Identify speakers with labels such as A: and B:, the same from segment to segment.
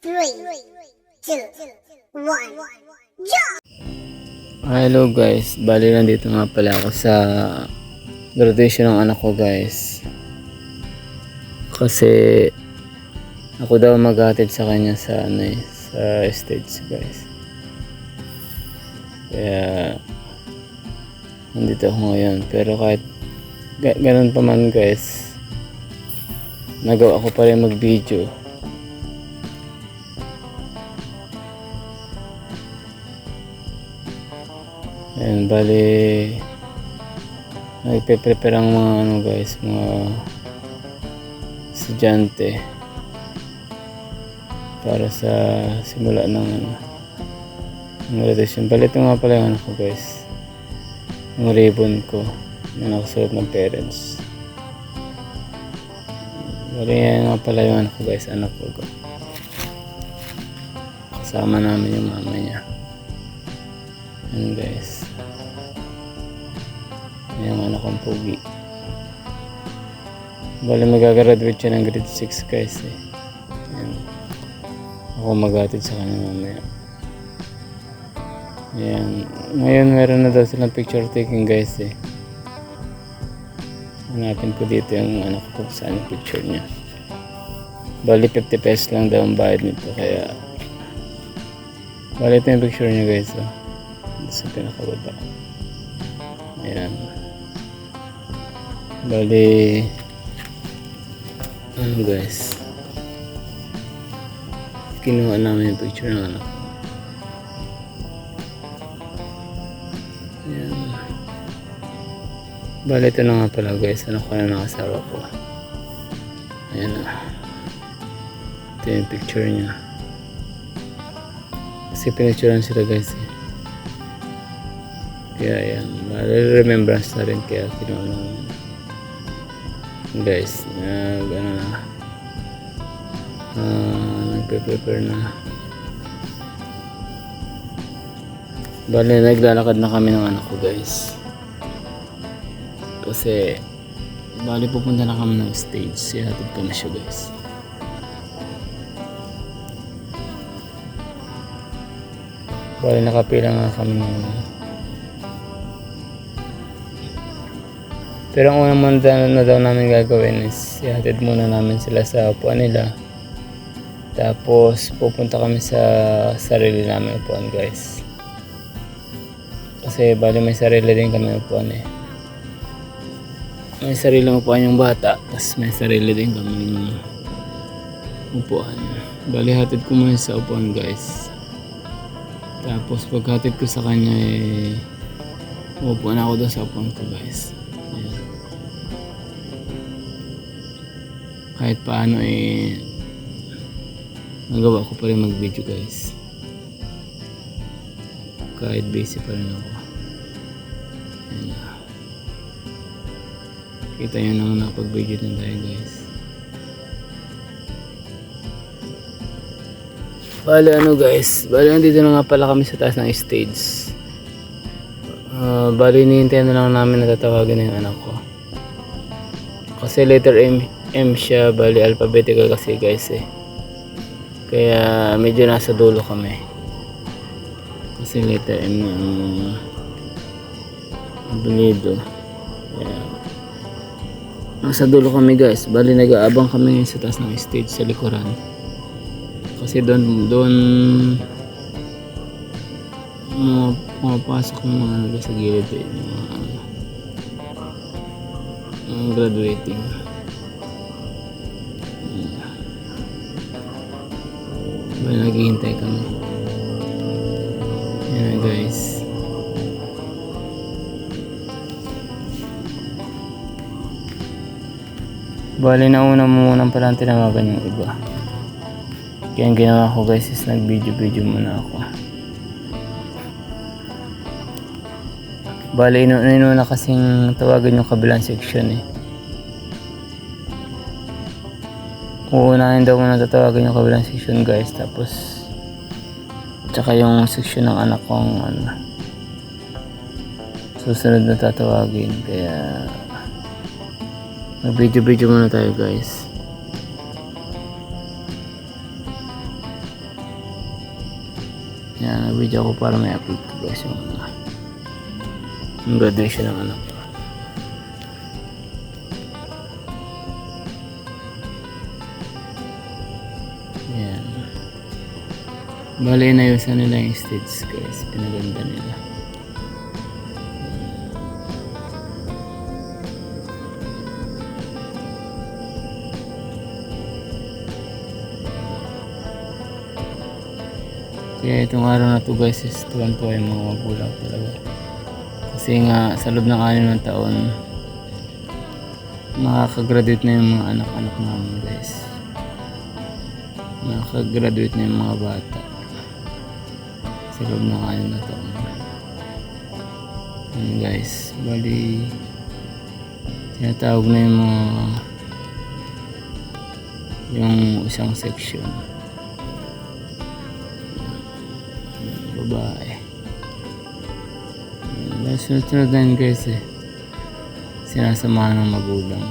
A: Three, two, one, jump!
B: Hello guys, bali nandito nga pala ako sa graduation ng anak ko guys. Kasi ako daw maghatid sa kanya sa sa stage guys. Kaya nandito ako ngayon, pero kahit ganun pa man guys, nagawa ko pa rin mag video. Ayan, bali nagpe-prepare ang mga guys, mga estudyante para sa simula ng graduation. Bali ito nga pala yung anak ko guys, yung ribbon ko na nakasulat ng parents. Bali yan nga pala yung anak ko guys, anak ko. Kasama namin yung mama niya. Ayan guys, yung anak kong pogi. Bali magagraduate siya ng grade 6 guys eh. Ayan. Ako maghatid sa kanya mamaya. Ayan. Ngayon meron na daw silang picture taking guys eh. Hanapin ko dito yung anak ko kung saan yung picture niya. Bali 50 pesos lang daw ang bayad nito, kaya bali ito yung picture niya guys oh. Sa pinakababa. Ayan. Bali guys, kinuha namin yung picture ng anak. Ayan. Bali ito na nga pala guys, anak ko na nakasawa ko. Ayan na. Ito yung picture niya. Kasi pinicturean sila guys eh. Kaya yan, remembrance na rin, kaya kinuha namin guys. Nagpe-prepare na. Bale naglalakad na kami ng anak ko guys, kasi bali pupunta na kami ng stage. Sihatid ko na siya guys. Bali nakapila nga kami ng pero ang unang na daw namin gagawin is ihatid muna namin sila sa upuan nila. Tapos pupunta kami sa sarili namin upuan guys. Kasi bali may sarili din kami upuan eh. May sariling upuan yung bata, tapos may sarili din kami upuan. Bali hatid ko muna sa upuan guys. Tapos paghatid ko sa kanya eh, upuan ako doon sa upuan ko guys. Ayan. Kahit paano eh, nagawa ko pa rin mag video guys, kahit busy pa rin ako. Ayan. Kita nyo nang nakapag video na tayo guys. Bali guys, bali nandito na nga pala kami sa taas ng stage. Bali nihintayin na lang namin na tatawagin na yung anak ko. Kasi letter M siya, bali alphabetical kasi guys eh. Kaya medyo nasa dulo kami. Kasi letter M na ang balido. Kaya nasa dulo kami guys. Bali nag-aabang kami ngayon sa taas ng stage sa likuran. Kasi doon pumapasok yung mga sa gilid eh, mga graduating. Bali naghihintay kami. Yan na guys. Bali nauna mo munang palang tinawagan yung iba. Kaya ang ginawa ko guys is nag-video muna ako. Bali inuna kasing tawagan yung kabilang section eh. Uunahin daw muna tatawagan yung kabilang section guys, tapos tsaka yung section ng anak kong susunod na tatawagin. Kaya mag video muna tayo guys. Yan, video ko para may upload ko guys yung graduation ng anak ko. Yan. Bali, inayusan nila yung stage guys. Pinaganda nila. Kaya itong araw na to guys is tuwan-tuwa yung mga magulang talaga. Kasi nga sa loob ng 6 na taon makakagraduate na yung mga anak-anak namin guys. Makakagraduate na yung mga bata sa loob ng 6 na taon. And guys, bali tinatawag na yung mga yung isang section babae. Sunod-sunod na yun guys sinasamahan ng magulang.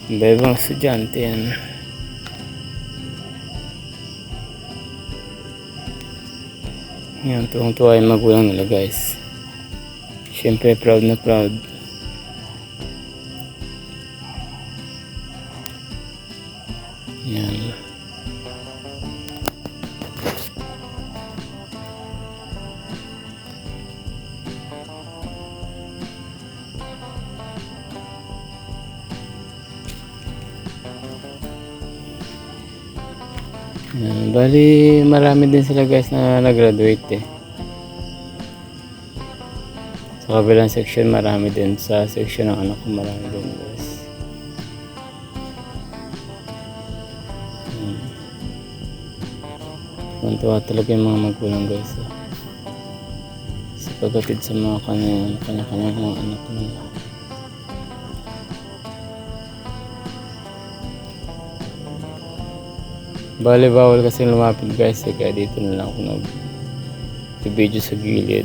B: Iba-ibang estudyante yan. Yan, tuwang-tuwa yung magulang nila guys. Siyempre proud na proud. Yan. Bali marami din sila guys na nag-graduate sa kabilang section marami din, sa section ng anak ko marami din guys. Tuwa talaga yung mga magulang guys sa pagkatid sa mga kanya-kanya mga anak nila. Bale, bawal kasi lumapit guys kaya dito na lang ako nag-video sa gilid.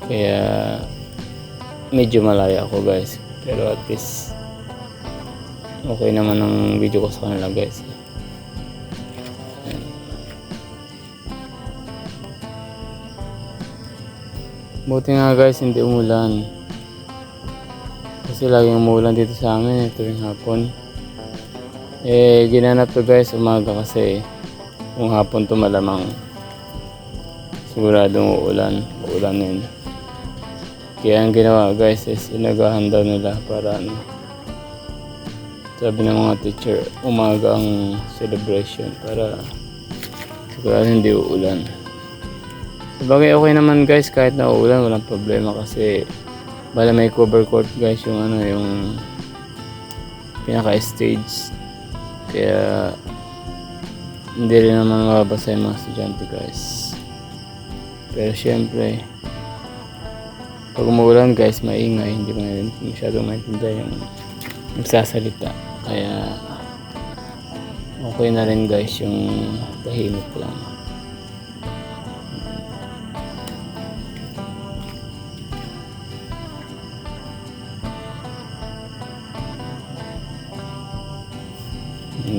B: Kaya medyo malayo ako guys, pero at least okay naman ang video ko sa kanila guys. Buti nga guys hindi umulan, kasi laging umulan dito sa amin tuwing hapon. Ginanap to guys umaga kasi kung hapon to malamang siguradong uulan yun. Kaya ang ginawa guys is inagahan daw nila para sabi ng mga teacher umaga ang celebration para sigurado hindi uulan. Sabagay okay naman guys kahit na uulan walang problema kasi bala may cover court guys yung yung pinaka stage. Kaya hindi rin naman mababasa yung mga estudyante guys. Pero syempre pag umuulan guys maingay, hindi mo masyadong maintindihan yung nagsasalita. Kaya okay na rin guys yung tahimik lang.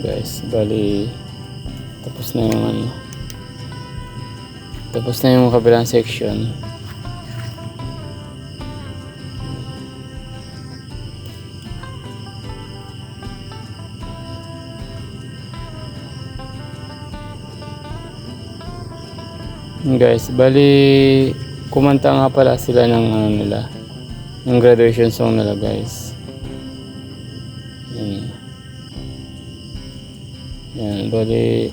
B: Guys, bali tapos na yung tapos na yung kabilang section. Guys, bali kumanta nga pala sila ng nila ng graduation song nila guys. Yan, bali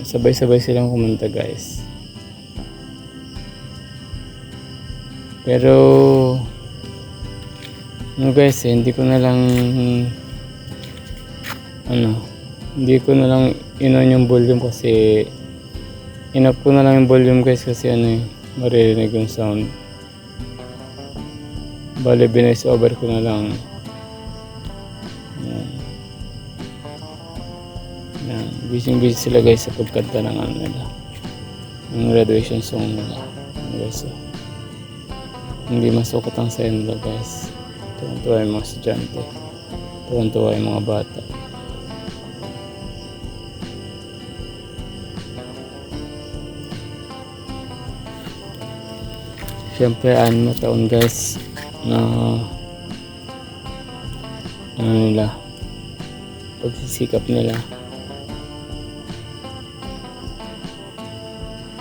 B: sabay-sabay silang kumanta guys. Pero guys, hindi ko na lang inon yung volume kasi in-off ko na lang yung volume guys kasi maririnig yung sound. Bali binoise over ko na lang. Yan. Busy sila guys sa pagkanta ng ano nila. Ng graduation song nila. Guys, so, hindi masukot ang sayo nila guys. Tuwan-tuwa yung mga estudyante. Tuwan-tuwa yung mga bata. Siyempre, 6 na taon guys na ano nila, pagsisikap nila.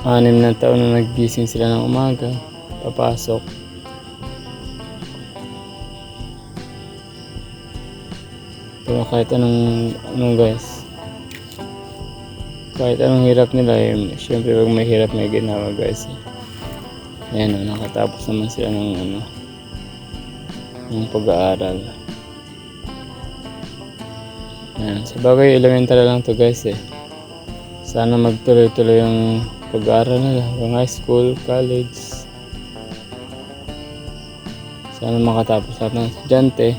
B: 6 na taon na naggising sila ng umaga, papasok. Pero kahit anong guys, kahit anong hirap nila, siyempre pag may hirap may ginawa guys. Ayan o, nakatapos naman sila ng ng pag-aaral. Ayan, sa bagay elementary lang to guys eh. Sana magtuloy-tuloy yung pag-aaral nila, yung high school, college. Sana makatapos lahat ng estudyante.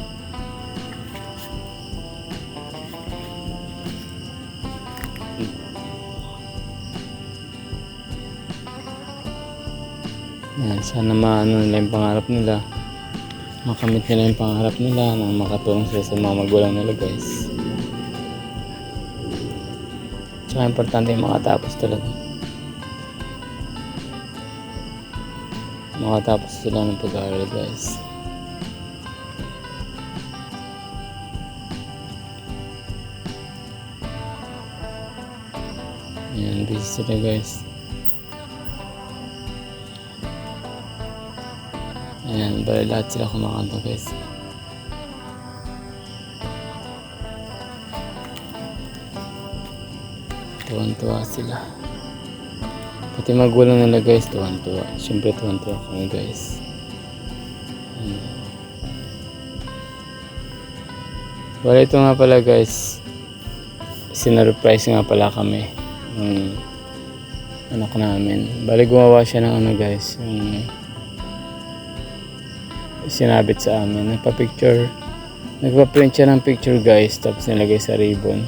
B: Yan, sana maano nila yung pangarap nila, makamit nila yung pangarap nila, na makatulong sila sa mga magulang nila guys. Tsaka importante yung makatapos talaga, makatapos sila ng pag-aaral guys. Yan, busy sila guys. Ayan, bali lahat sila kumakanta guys. Tuwan-tuwa sila. Pati magulang nila guys, tuwan-tuwa. Siyempre tuwan-tuwa kami guys. Bali ito nga pala guys, sinurprise nga pala kami ng anak namin. Bali gumawa siya ng ano guys, yung sinabit sa amin, nagpa-print siya ng picture guys, tapos nilagay sa ribbon.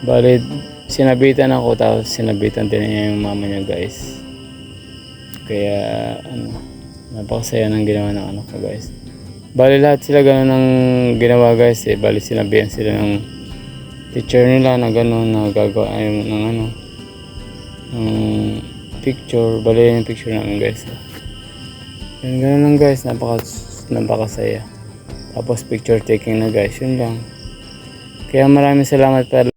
B: Bali sinabitan ako, tapos sinabitan din niya yung mama niya guys. Kaya napakasaya ng ginawa ng anak ko guys. Bali lahat sila ganun ang ginawa guys eh. Bali sinabihan sila ng teacher nila na ganun, na gagawa ng picture. Bali yung picture namin guys. Yan, ganun lang guys, napakasaya. Tapos picture taking na guys, yun lang. Kaya maraming salamat pala.